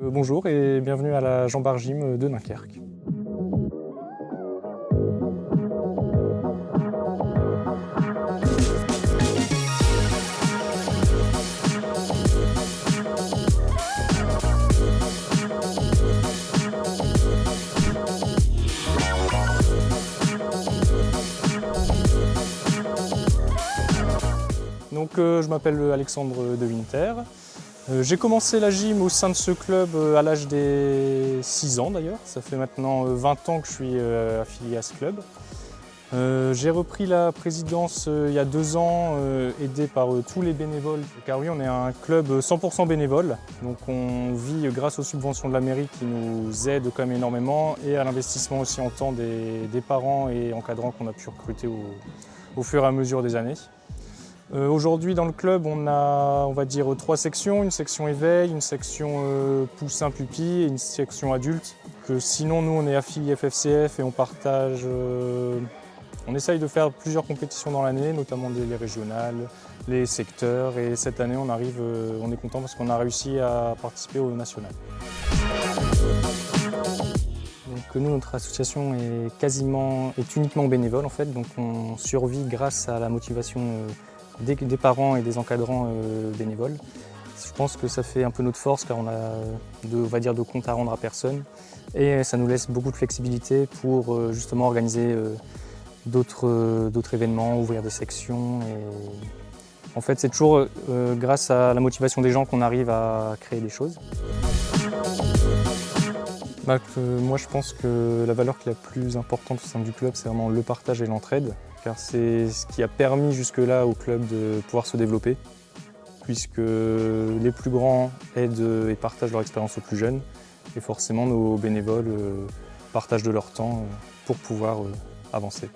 Bonjour et bienvenue à la Jean-Bart Gym de Dunkerque. Donc, je m'appelle Alexandre De Winter. J'ai commencé la gym au sein de ce club à l'âge des 6 ans d'ailleurs. Ça fait maintenant 20 ans que je suis affilié à ce club. J'ai repris la présidence il y a 2 ans, aidé par tous les bénévoles. Car oui, on est un club 100% bénévole. Donc on vit grâce aux subventions de la mairie qui nous aident quand même énormément et à l'investissement aussi en temps des parents et encadrants qu'on a pu recruter au fur et à mesure des années. Aujourd'hui dans le club on a, on va dire, 3 sections, une section éveil, une section poussin pupille et une section adulte. Sinon nous on est affiliés FFCF et on partage, on essaye de faire plusieurs compétitions dans l'année, notamment les régionales, les secteurs, et cette année on est content parce qu'on a réussi à participer au national. Donc nous, notre association est uniquement bénévole en fait, donc on survit grâce à la motivation des parents et des encadrants bénévoles. Je pense que ça fait un peu notre force car on a de compte à rendre à personne et ça nous laisse beaucoup de flexibilité pour justement organiser d'autres événements, ouvrir des sections. Et en fait, c'est toujours grâce à la motivation des gens qu'on arrive à créer des choses. Moi, je pense que la valeur qui est la plus importante au sein du club, c'est vraiment le partage et l'entraide, car c'est ce qui a permis jusque-là au club de pouvoir se développer, puisque les plus grands aident et partagent leur expérience aux plus jeunes, et forcément nos bénévoles partagent de leur temps pour pouvoir avancer.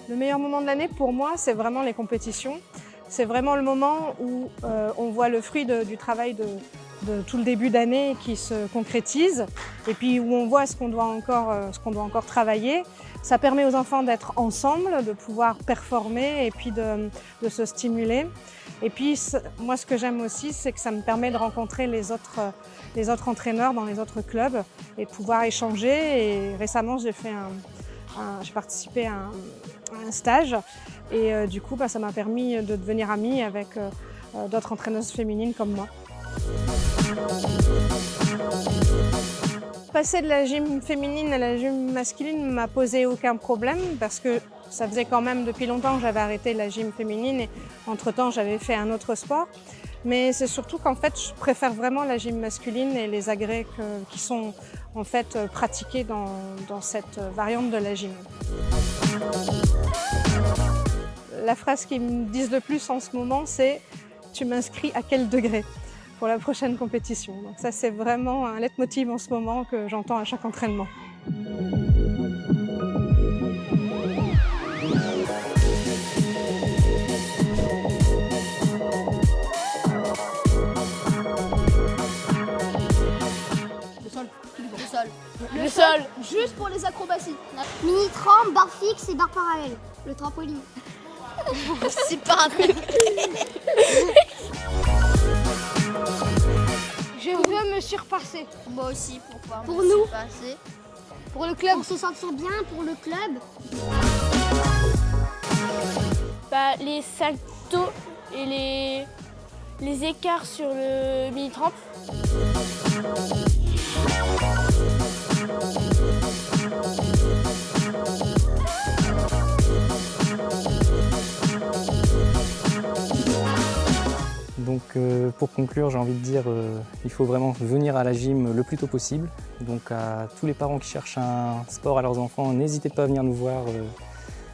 Le meilleur moment de l'année pour moi, c'est vraiment les compétitions. C'est vraiment le moment où on voit le fruit du travail de tout le début d'année qui se concrétise et puis où on voit ce qu'on doit encore travailler. Ça permet aux enfants d'être ensemble, de pouvoir performer et puis de se stimuler. Et puis moi ce que j'aime aussi, c'est que ça me permet de rencontrer les autres entraîneurs dans les autres clubs et de pouvoir échanger. Et récemment j'ai participé à un stage et du coup ça m'a permis de devenir amie avec d'autres entraîneuses féminines comme moi. Passer de la gym féminine à la gym masculine ne m'a posé aucun problème parce que ça faisait quand même depuis longtemps que j'avais arrêté la gym féminine et entre-temps j'avais fait un autre sport. Mais c'est surtout qu'en fait je préfère vraiment la gym masculine et les agrès qui sont en fait pratiqués dans cette variante de la gym. La phrase qui me disent le plus en ce moment, c'est « tu m'inscris à quel degré ?» pour la prochaine compétition. Donc ça c'est vraiment un leitmotiv en ce moment que j'entends à chaque entraînement. Le sol, juste pour les acrobaties. Mini tramp, barre fixe et barre parallèle. Le trampoline. C'est pas un truc. Je veux me surpasser. Moi aussi, pourquoi? Pour nous. Pour le club. Pour se sentir bien, pour le club. Les saltos et les écarts sur le mini-tramp. Donc pour conclure, j'ai envie de dire il faut vraiment venir à la gym le plus tôt possible. Donc à tous les parents qui cherchent un sport à leurs enfants, n'hésitez pas à venir nous voir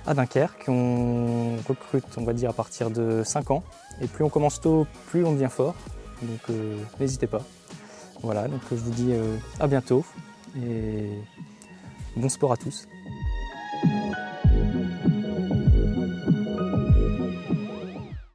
à Dunkerque. On recrute, on va dire, à partir de 5 ans. Et plus on commence tôt, plus on devient fort. Donc n'hésitez pas. Voilà, donc je vous dis à bientôt et bon sport à tous.